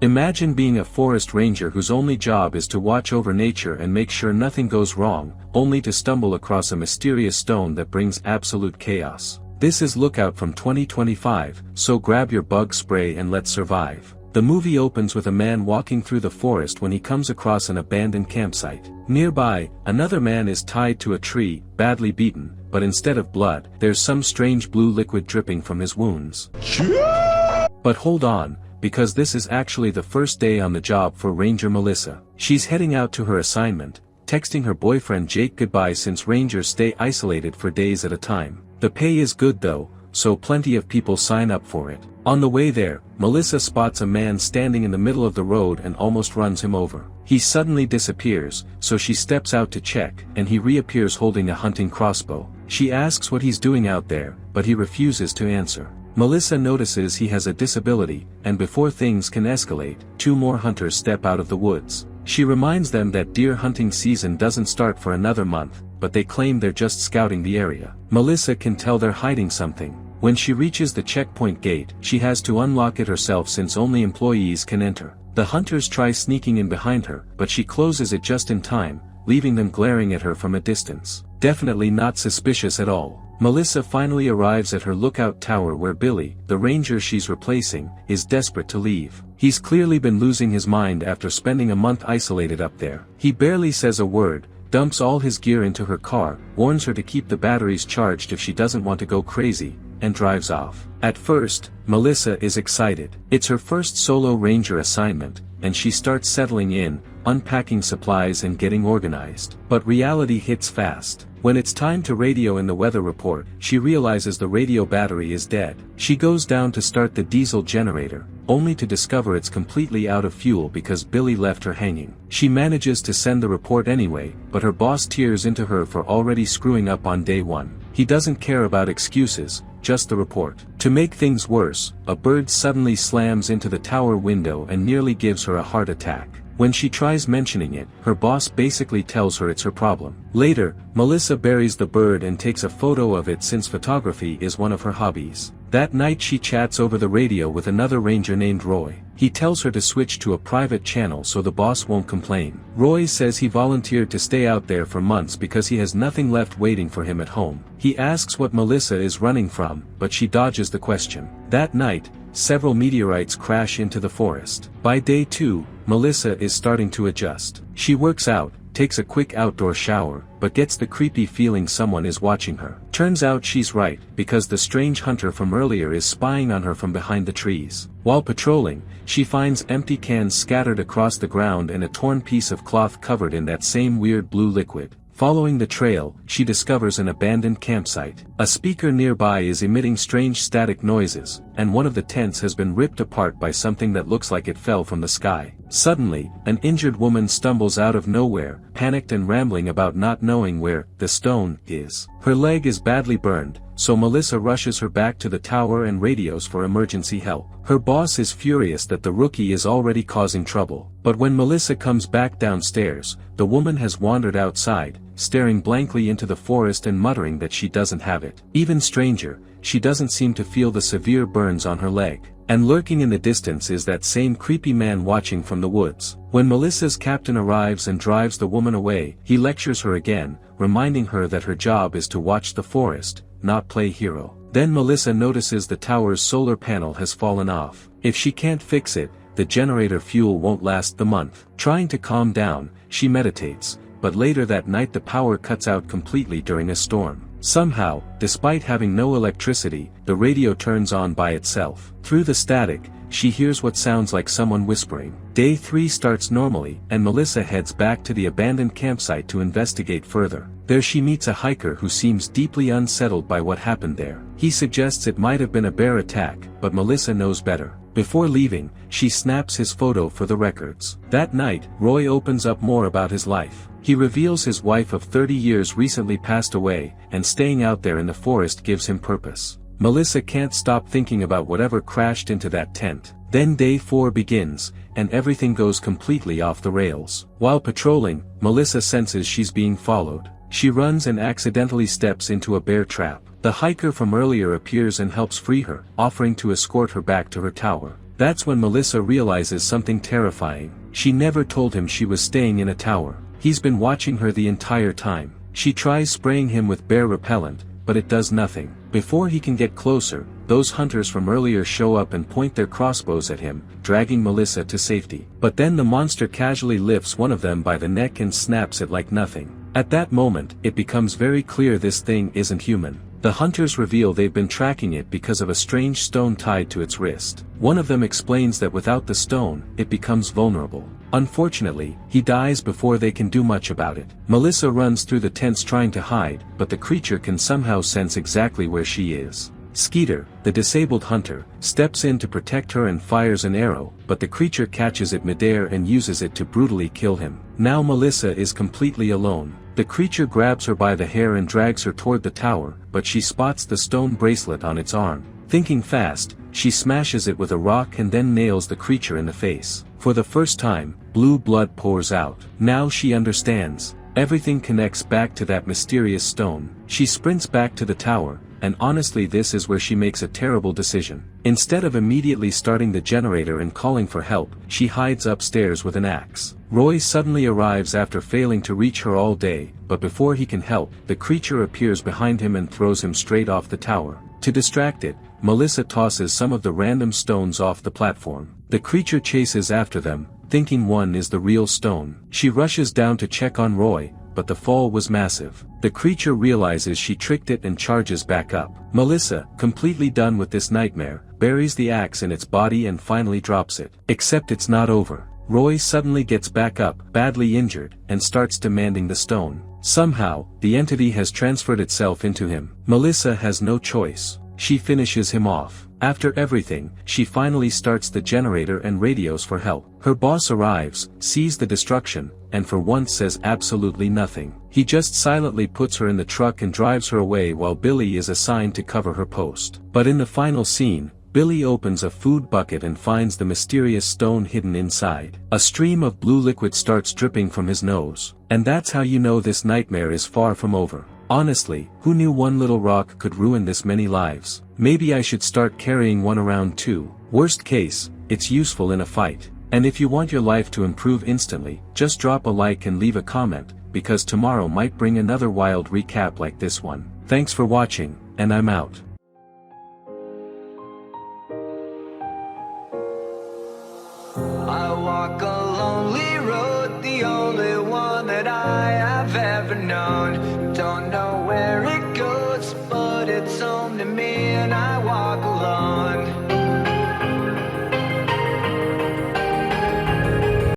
Imagine being a forest ranger whose only job is to watch over nature and make sure nothing goes wrong, only to stumble across a mysterious stone that brings absolute chaos. This is Lookout from 2025, so grab your bug spray and let's survive. The movie opens with a man walking through the forest when he comes across an abandoned campsite. Nearby, another man is tied to a tree, badly beaten, but instead of blood, there's some strange blue liquid dripping from his wounds. But hold on, because this is actually the first day on the job for Ranger Melissa. She's heading out to her assignment, texting her boyfriend Jake goodbye since rangers stay isolated for days at a time. The pay is good though, so plenty of people sign up for it. On the way there, Melissa spots a man standing in the middle of the road and almost runs him over. He suddenly disappears, so she steps out to check, and he reappears holding a hunting crossbow. She asks what he's doing out there, but he refuses to answer. Melissa notices he has a disability, and before things can escalate, 2 more hunters step out of the woods. She reminds them that deer hunting season doesn't start for another month, but they claim they're just scouting the area. Melissa can tell they're hiding something. When she reaches the checkpoint gate, she has to unlock it herself since only employees can enter. The hunters try sneaking in behind her, but she closes it just in time, leaving them glaring at her from a distance. Definitely not suspicious at all. Melissa finally arrives at her lookout tower where Billy, the ranger she's replacing, is desperate to leave. He's clearly been losing his mind after spending a month isolated up there. He barely says a word, dumps all his gear into her car, warns her to keep the batteries charged if she doesn't want to go crazy, and drives off. At first, Melissa is excited. It's her first solo ranger assignment, and she starts settling in, unpacking supplies and getting organized. But reality hits fast. When it's time to radio in the weather report, she realizes the radio battery is dead. She goes down to start the diesel generator, only to discover it's completely out of fuel because Billy left her hanging. She manages to send the report anyway, but her boss tears into her for already screwing up on day 1. He doesn't care about excuses, just the report. To make things worse, a bird suddenly slams into the tower window and nearly gives her a heart attack. When she tries mentioning it, her boss basically tells her it's her problem. Later, Melissa buries the bird and takes a photo of it since photography is one of her hobbies. That night she chats over the radio with another ranger named Roy. He tells her to switch to a private channel so the boss won't complain. Roy says he volunteered to stay out there for months because he has nothing left waiting for him at home. He asks what Melissa is running from, but she dodges the question. That night, several meteorites crash into the forest. By day 2, Melissa is starting to adjust. She works out, takes a quick outdoor shower, but gets the creepy feeling someone is watching her. Turns out she's right, because the strange hunter from earlier is spying on her from behind the trees. While patrolling, she finds empty cans scattered across the ground and a torn piece of cloth covered in that same weird blue liquid. Following the trail, she discovers an abandoned campsite. A speaker nearby is emitting strange static noises, and one of the tents has been ripped apart by something that looks like it fell from the sky. Suddenly, an injured woman stumbles out of nowhere, panicked and rambling about not knowing where the stone is. Her leg is badly burned, so Melissa rushes her back to the tower and radios for emergency help. Her boss is furious that the rookie is already causing trouble. But when Melissa comes back downstairs, the woman has wandered outside, staring blankly into the forest and muttering that she doesn't have it. Even stranger, she doesn't seem to feel the severe burns on her leg. And lurking in the distance is that same creepy man watching from the woods. When Melissa's captain arrives and drives the woman away, he lectures her again, reminding her that her job is to watch the forest, not play hero. Then Melissa notices the tower's solar panel has fallen off. If she can't fix it, the generator fuel won't last the month. Trying to calm down, she meditates, but later that night the power cuts out completely during a storm. Somehow, despite having no electricity, the radio turns on by itself. Through the static, she hears what sounds like someone whispering. Day 3 starts normally, and Melissa heads back to the abandoned campsite to investigate further. There she meets a hiker who seems deeply unsettled by what happened there. He suggests it might have been a bear attack, but Melissa knows better. Before leaving, she snaps his photo for the records. That night, Roy opens up more about his life. He reveals his wife of 30 years recently passed away, and staying out there in the forest gives him purpose. Melissa can't stop thinking about whatever crashed into that tent. Then day 4 begins, and everything goes completely off the rails. While patrolling, Melissa senses she's being followed. She runs and accidentally steps into a bear trap. The hiker from earlier appears and helps free her, offering to escort her back to her tower. That's when Melissa realizes something terrifying. She never told him she was staying in a tower. He's been watching her the entire time. She tries spraying him with bear repellent, but it does nothing. Before he can get closer, those hunters from earlier show up and point their crossbows at him, dragging Melissa to safety. But then the monster casually lifts one of them by the neck and snaps it like nothing. At that moment, it becomes very clear this thing isn't human. The hunters reveal they've been tracking it because of a strange stone tied to its wrist. One of them explains that without the stone, it becomes vulnerable. Unfortunately, he dies before they can do much about it. Melissa runs through the tents trying to hide, but the creature can somehow sense exactly where she is. Skeeter, the disabled hunter, steps in to protect her and fires an arrow, but the creature catches it midair and uses it to brutally kill him. Now Melissa is completely alone. The creature grabs her by the hair and drags her toward the tower, but she spots the stone bracelet on its arm. Thinking fast, she smashes it with a rock and then nails the creature in the face. For the first time, blue blood pours out. Now she understands. Everything connects back to that mysterious stone. She sprints back to the tower, and honestly this is where she makes a terrible decision. Instead of immediately starting the generator and calling for help, she hides upstairs with an axe. Roy suddenly arrives after failing to reach her all day, but before he can help, the creature appears behind him and throws him straight off the tower. To distract it, Melissa tosses some of the random stones off the platform. The creature chases after them, thinking one is the real stone. She rushes down to check on Roy, but the fall was massive. The creature realizes she tricked it and charges back up. Melissa, completely done with this nightmare, buries the axe in its body and finally drops it. Except it's not over. Roy suddenly gets back up, badly injured, and starts demanding the stone. Somehow, the entity has transferred itself into him. Melissa has no choice. She finishes him off. After everything, she finally starts the generator and radios for help. Her boss arrives, sees the destruction, and for once says absolutely nothing. He just silently puts her in the truck and drives her away while Billy is assigned to cover her post. But in the final scene, Billy opens a food bucket and finds the mysterious stone hidden inside. A stream of blue liquid starts dripping from his nose. And that's how you know this nightmare is far from over. Honestly, who knew one little rock could ruin this many lives? Maybe I should start carrying one around too. Worst case, it's useful in a fight. And if you want your life to improve instantly, just drop a like and leave a comment, because tomorrow might bring another wild recap like this one. Thanks for watching, and I'm out. I walk a lonely road, the only one that I have ever known.